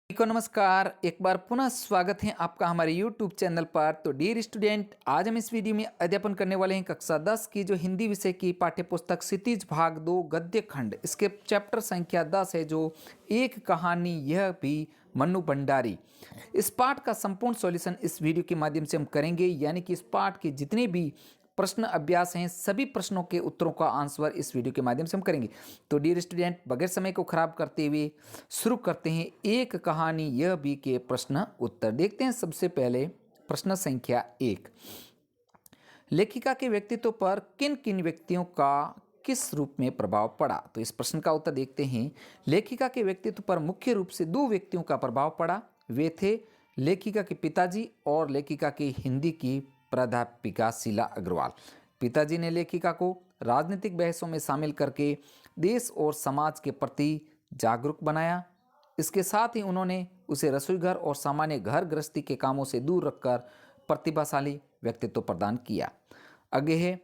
को नमस्कार। एक बार पुनः स्वागत है आपका हमारे YouTube चैनल पर। तो डियर स्टूडेंट, आज हम इस वीडियो में अध्ययन करने वाले हैं कक्षा 10 की जो हिंदी विषय की पाठ्य पुस्तक क्षितिज भाग 2 गद्य खंड, इसके चैप्टर संख्या 10 है जो एक कहानी यह भी मन्नू भंडारी। इस पाठ का संपूर्ण सॉल्यूशन इस वीडियो के माध्यम से हम करेंगे, यानी कि इस पाठ के जितने भी प्रश्न अभ्यास हैं सभी प्रश्नों के उत्तरों का आंसर इस वीडियो के माध्यम से हम करेंगे। तो डियर स्टूडेंट, बगैर समय को खराब करते हुए शुरू करते हैं एक कहानी यह भी के प्रश्न उत्तर। देखते हैं सबसे पहले प्रश्न संख्या 1। लेखिका के व्यक्तित्व पर किन किन व्यक्तियों का किस रूप में प्रभाव पड़ा? तो इस प्रश्न का उत्तर देखते हैं। लेखिका के व्यक्तित्व पर मुख्य रूप से दो व्यक्तियों का प्रभाव पड़ा। वे थे लेखिका के पिताजी और लेखिका की हिंदी की प्राध्यापिका शीला अग्रवाल। पिताजी ने लेखिका को राजनीतिक बहसों में शामिल करके देश और समाज के प्रति जागरूक बनाया। इसके साथ ही उन्होंने उसे रसोईघर और सामान्य घर गृहस्थी के कामों से दूर रखकर प्रतिभाशाली व्यक्तित्व प्रदान किया। आगे है,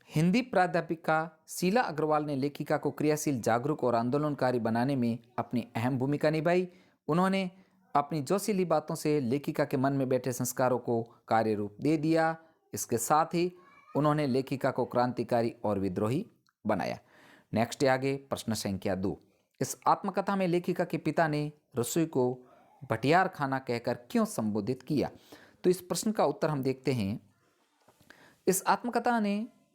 हिंदी प्राध्यापिका शीला अग्रवाल ने लेखिका को क्रियाशील, जागरूक और आंदोलनकारी बनाने में अपनी अहम भूमिका निभाई। उन्होंने अपनी जोशीली बातों से लेखिका के मन में बैठे संस्कारों को कार्य रूप दे दिया। इसके साथ ही उन्होंने लेखिका को क्रांतिकारी और विद्रोही बनाया। नेक्स्ट है आगे प्रश्न संख्या 2। इस आत्मकथा में लेखिका के पिता ने रसोई को भटियार खाना कहकर क्यों संबोधित किया? तो इस प्रश्न का उत्तर हम देखते हैं। इस आत्मकथा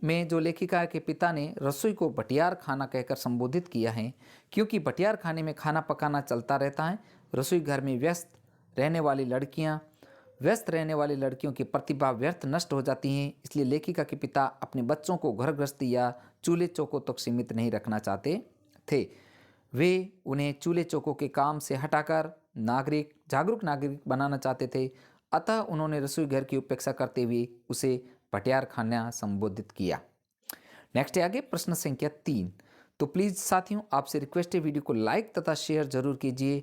में जो लेखिका के पिता ने रसोई को भटियार खाना कहकर संबोधित किया है, क्योंकि भटियार खाने में खाना पकाना चलता रहता है। रसोई घर में व्यस्त रहने वाली लड़कियों की प्रतिभा व्यर्थ नष्ट हो जाती हैं। इसलिए लेखिका के पिता अपने बच्चों को घर गृहस्थी या चूल्हे चौकों तक सीमित नहीं रखना चाहते थे। वे उन्हें चूल्हे चौकों के काम से हटाकर जागरूक नागरिक बनाना चाहते थे। अतः उन्होंने रसोई घर की उपेक्षा करते हुए उसे भटियार खाना संबोधित किया। नेक्स्ट है आगे प्रश्न संख्या 3। तो प्लीज़ साथियों, आपसे रिक्वेस्ट है, वीडियो को लाइक तथा शेयर जरूर कीजिए।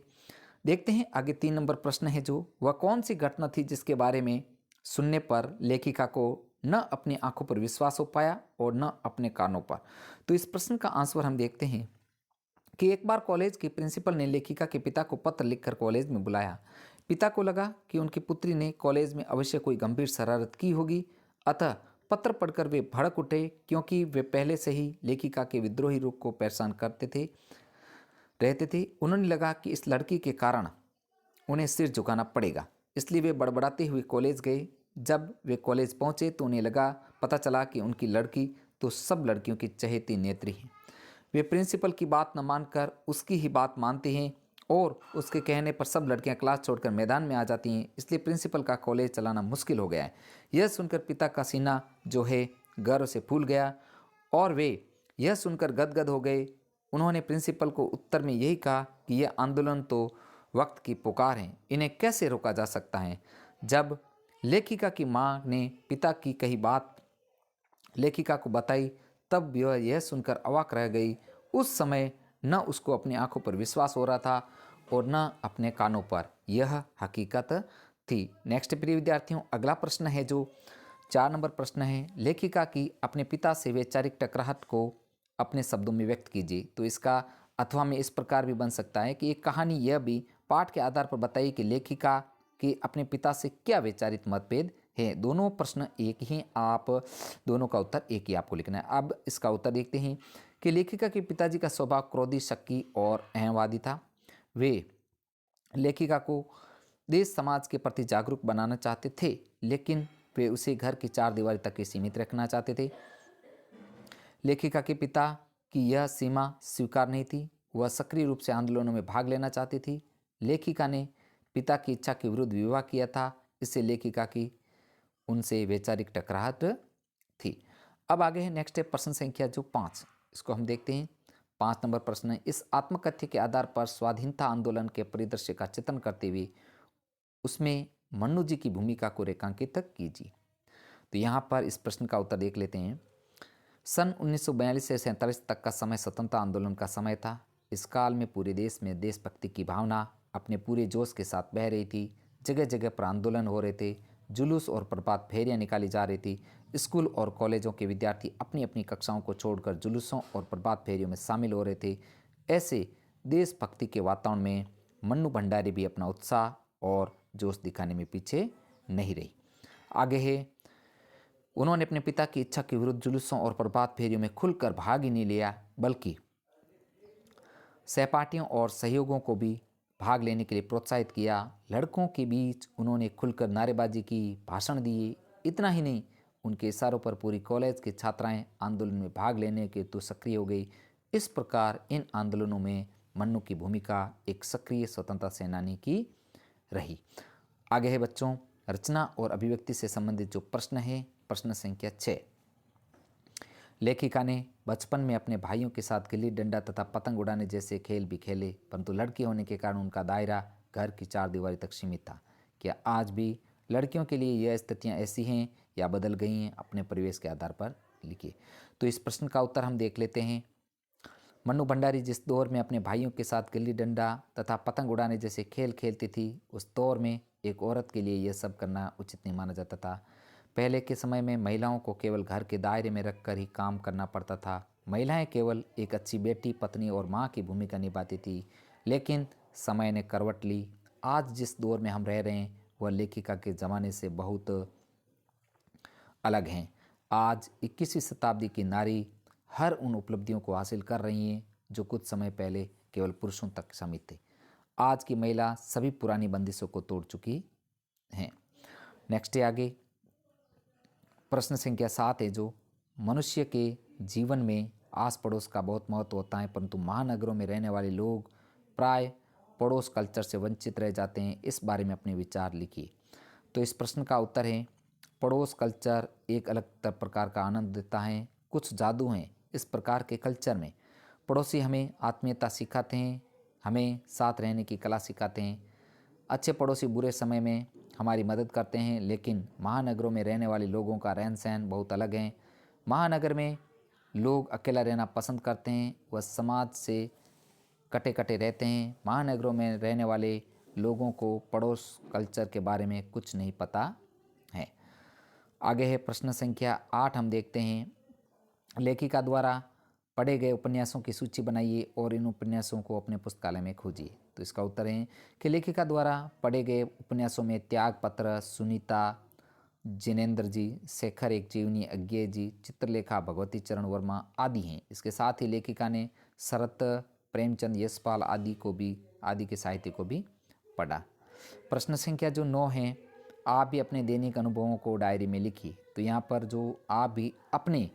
देखते हैं आगे 3 नंबर प्रश्न है जो वह कौन सी घटना थी जिसके बारे में सुनने पर लेखिका को न अपनी आंखों पर विश्वास हो पाया और न अपने कानों पर। तो इस प्रश्न का आंसर हम देखते हैं कि एक बार कॉलेज के प्रिंसिपल ने लेखिका के पिता को पत्र लिखकर कॉलेज में बुलाया। पिता को लगा कि उनकी पुत्री ने कॉलेज में अवश्य कोई गंभीर शरारत की होगी, अतः पत्र पढ़कर वे भड़क उठे, क्योंकि वे पहले से ही लेखिका के विद्रोही रूप को परेशान रहते थे। उन्होंने लगा कि इस लड़की के कारण उन्हें सिर झुकाना पड़ेगा, इसलिए वे बड़बड़ाते हुए कॉलेज गए। जब वे कॉलेज पहुंचे तो उन्हें पता चला कि उनकी लड़की तो सब लड़कियों की चहेती नेत्री है। वे प्रिंसिपल की बात न मानकर उसकी ही बात मानते हैं और उसके कहने पर सब लड़कियां क्लास छोड़कर मैदान में आ जाती हैं। इसलिए प्रिंसिपल का कॉलेज चलाना मुश्किल हो गया है। यह सुनकर पिता का सीना जो है गर्व से फूल गया और वे यह सुनकर गदगद हो गए। उन्होंने प्रिंसिपल को उत्तर में यही कहा कि यह आंदोलन तो वक्त की पुकार है, इन्हें कैसे रोका जा सकता है। जब लेखिका की माँ ने पिता की कही बात लेखिका को बताई तब वह यह सुनकर अवाक रह गई। उस समय न उसको अपनी आंखों पर विश्वास हो रहा था और न अपने कानों पर। यह हकीकत थी। नेक्स्ट प्रिय विद्यार्थियों, अगला प्रश्न है जो 4 नंबर प्रश्न है। लेखिका की अपने पिता से वैचारिक टकराहट को अपने शब्दों में व्यक्त कीजिए। तो इसका अथवा में इस प्रकार भी बन सकता है कि एक कहानी यह भी पाठ के आधार पर बताइए कि लेखिका के अपने पिता से क्या वैचारिक मतभेद है। दोनों प्रश्न एक ही, आप दोनों का उत्तर एक ही आपको लिखना है। अब इसका उत्तर देखते हैं कि लेखिका के पिताजी का स्वभाव क्रोधी, शक्की और अहंवादी था। वे लेखिका को देश समाज के प्रति जागरूक बनाना चाहते थे, लेकिन वे उसे घर की 4 दीवारी तक ही सीमित रखना चाहते थे। लेखिका के पिता की यह सीमा स्वीकार नहीं थी। वह सक्रिय रूप से आंदोलनों में भाग लेना चाहती थी। लेखिका ने पिता की इच्छा के विरुद्ध विवाह किया था, इससे लेखिका की उनसे वैचारिक टकराहट थी। अब आगे है नेक्स्ट है प्रश्न संख्या जो 5, इसको हम देखते हैं। 5 नंबर प्रश्न है, इस आत्मकथ्य के आधार पर स्वाधीनता आंदोलन के परिदृश्य का चित्रण करते हुए उसमें मन्नू जी की भूमिका को रेखांकित कीजिए। तो यहाँ पर इस प्रश्न का उत्तर देख लेते हैं। सन 1942 से 47 तक का समय स्वतंत्रता आंदोलन का समय था। इस काल में पूरे देश में देशभक्ति की भावना अपने पूरे जोश के साथ बह रही थी। जगह जगह पर आंदोलन हो रहे थे, जुलूस और प्रभात फेरियां निकाली जा रही थी। स्कूल और कॉलेजों के विद्यार्थी अपनी अपनी कक्षाओं को छोड़कर जुलूसों और प्रभात फेरियों में शामिल हो रहे थे। ऐसे देशभक्ति के वातावरण में मन्नू भंडारी भी अपना उत्साह और जोश दिखाने में पीछे नहीं रही। आगे है, उन्होंने अपने पिता की इच्छा के विरुद्ध जुलूसों और प्रभात फेरियों में खुलकर भाग ही नहीं लिया, बल्कि सहपाठियों और सहयोगों को भी भाग लेने के लिए प्रोत्साहित किया। लड़कों के बीच उन्होंने खुलकर नारेबाजी की, भाषण दिए। इतना ही नहीं, उनके इशारों पर पूरी कॉलेज की छात्राएं आंदोलन में भाग लेने के तो सक्रिय हो गई। इस प्रकार इन आंदोलनों में मन्नू की भूमिका एक सक्रिय स्वतंत्रता सेनानी की रही। आगे है बच्चों, रचना और अभिव्यक्ति से संबंधित जो प्रश्न है, प्रश्न संख्या 6। लेखिका ने बचपन में अपने भाइयों के साथ गिल्ली डंडा तथा पतंग उड़ाने जैसे खेल भी खेले, परंतु लड़की होने के कारण उनका दायरा घर की चार दीवारी तक सीमित था। क्या आज भी लड़कियों के लिए यह स्थितियां ऐसी हैं या बदल गई हैं? अपने परिवेश के आधार पर लिखिए। तो इस प्रश्न का उत्तर हम देख लेते हैं। मन्नू भंडारी जिस दौर में अपने भाइयों के साथ गिल्ली डंडा तथा पतंग उड़ाने जैसे खेल खेलती थी, उस दौर में एक औरत के लिए यह सब करना उचित नहीं माना जाता था। पहले के समय में महिलाओं को केवल घर के दायरे में रखकर ही काम करना पड़ता था। महिलाएं केवल एक अच्छी बेटी, पत्नी और माँ की भूमिका निभाती थी। लेकिन समय ने करवट ली। आज जिस दौर में हम रह रहे हैं वह लेखिका के ज़माने से बहुत अलग हैं। आज 21वीं शताब्दी की नारी हर उन उपलब्धियों को हासिल कर रही हैं जो कुछ समय पहले केवल पुरुषों तक सीमित थे। आज की महिला सभी पुरानी बंदिशों को तोड़ चुकी हैं। नेक्स्ट है आगे, प्रश्न संख्या 7 है जो, मनुष्य के जीवन में आस पड़ोस का बहुत महत्व होता है, परंतु महानगरों में रहने वाले लोग प्राय पड़ोस कल्चर से वंचित रह जाते हैं। इस बारे में अपने विचार लिखिए। तो इस प्रश्न का उत्तर है, पड़ोस कल्चर एक अलग प्रकार का आनंद देता है। कुछ जादू हैं इस प्रकार के कल्चर में। पड़ोसी हमें आत्मीयता सिखाते हैं, हमें साथ रहने की कला सिखाते हैं। अच्छे पड़ोसी बुरे समय में हमारी मदद करते हैं, लेकिन महानगरों में रहने वाले लोगों का रहन सहन बहुत अलग है। महानगर में लोग अकेला रहना पसंद करते हैं, वह समाज से कटे कटे रहते हैं। महानगरों में रहने वाले लोगों को पड़ोस कल्चर के बारे में कुछ नहीं पता है। आगे है प्रश्न संख्या 8, हम देखते हैं। लेखिका द्वारा पढ़े गए उपन्यासों की सूची बनाइए और इन उपन्यासों को अपने पुस्तकालय में खोजिए। तो इसका उत्तर है कि लेखिका द्वारा पढ़े गए उपन्यासों में त्यागपत्र, सुनीता, जिनेंद्र जी, शेखर एक जीवनी, अज्ञे जी, चित्रलेखा, भगवती चरण वर्मा आदि हैं। इसके साथ ही लेखिका ने शरत, प्रेमचंद, यशपाल आदि के साहित्य को भी पढ़ा। प्रश्न संख्या जो 9 है, आप भी अपने दैनिक अनुभवों को डायरी में लिखिए। तो यहाँ पर जो आप भी अपने,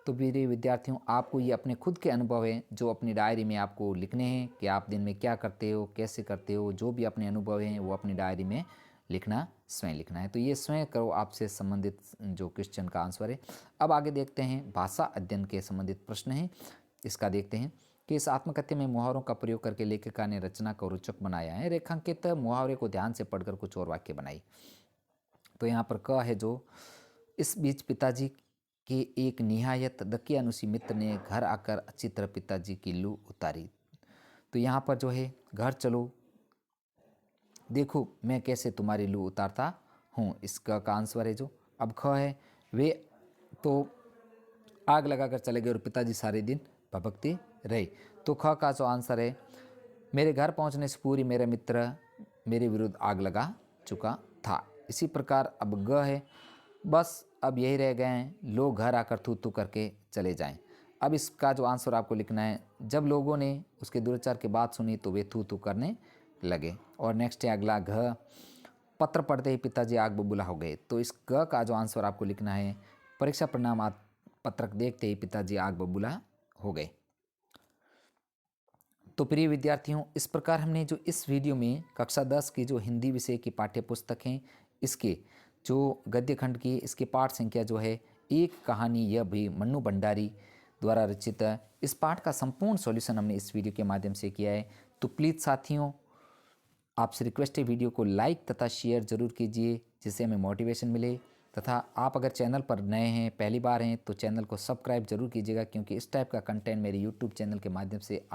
तो मेरे विद्यार्थियों, आपको ये अपने खुद के अनुभव हैं जो अपनी डायरी में आपको लिखने हैं कि आप दिन में क्या करते हो, कैसे करते हो। जो भी अपने अनुभव हैं वो अपनी डायरी में लिखना, स्वयं लिखना है। तो ये स्वयं करो आपसे संबंधित जो क्वेश्चन का आंसर है। अब आगे देखते हैं, भाषा अध्ययन के संबंधित प्रश्न हैं। इसका देखते हैं कि इस आत्मकथ्य में मुहावरों का प्रयोग करके लेखिका ने रचना को रोचक बनाया है। रेखांकित मुहावरे को ध्यान से पढ़कर कुछ और वाक्य बनाई। तो यहाँ पर क है जो, इस बीच पिताजी के एक निहायत दकियानुसी मित्र ने घर आकर अच्छी तरह पिताजी की लू उतारी। तो यहाँ पर जो है, घर चलो देखो मैं कैसे तुम्हारी लू उतारता हूँ, इसका का आंसर है जो। अब ख है, वे तो आग लगाकर चले गए और पिताजी सारे दिन भभकते रहे। तो ख का जो आंसर है, मेरे घर पहुँचने से पूरी मेरा मित्र मेरे विरुद्ध आग लगा चुका था। इसी प्रकार अब ग है, बस अब यही रह गए हैं, लोग घर आकर थू थू करके चले जाएं। अब इसका जो आंसर आपको लिखना है, जब लोगों ने उसके दुराचार की बात सुनी तो वे थू थू करने लगे। और नेक्स्ट है अगला घ, पत्र पढ़ते ही पिताजी आग बबूला हो गए। तो इस ग का जो आंसर आपको लिखना है, परीक्षा परिणाम पत्रक देखते ही पिताजी आग बबूला हो गए। तो प्रिय विद्यार्थियों, इस प्रकार हमने जो इस वीडियो में कक्षा 10 की जो हिंदी विषय की पाठ्य पुस्तक हैं, इसके जो गद्य खंड की इसके पाठ संख्या जो है, एक कहानी यह भी मन्नू भंडारी द्वारा रचित है। इस पाठ का संपूर्ण सॉल्यूशन हमने इस वीडियो के माध्यम से किया है। तो प्लीज़ साथियों, आपसे रिक्वेस्ट है, वीडियो को लाइक तथा शेयर जरूर कीजिए जिससे हमें मोटिवेशन मिले। तथा आप अगर चैनल पर नए हैं, पहली बार हैं, तो चैनल को सब्सक्राइब जरूर कीजिएगा, क्योंकि इस टाइप का कंटेंट मेरे यूट्यूब चैनल के माध्यम से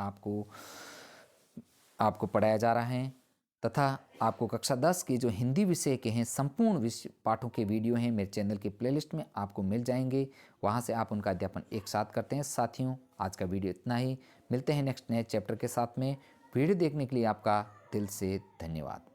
आपको पढ़ाया जा रहा है। तथा आपको कक्षा 10 के जो हिंदी विषय के हैं संपूर्ण विषय पाठों के वीडियो हैं मेरे चैनल के प्लेलिस्ट में आपको मिल जाएंगे, वहां से आप उनका अध्यापन एक साथ करते हैं। साथियों, आज का वीडियो इतना ही, मिलते हैं नेक्स्ट नए चैप्टर के साथ में। वीडियो देखने के लिए आपका दिल से धन्यवाद।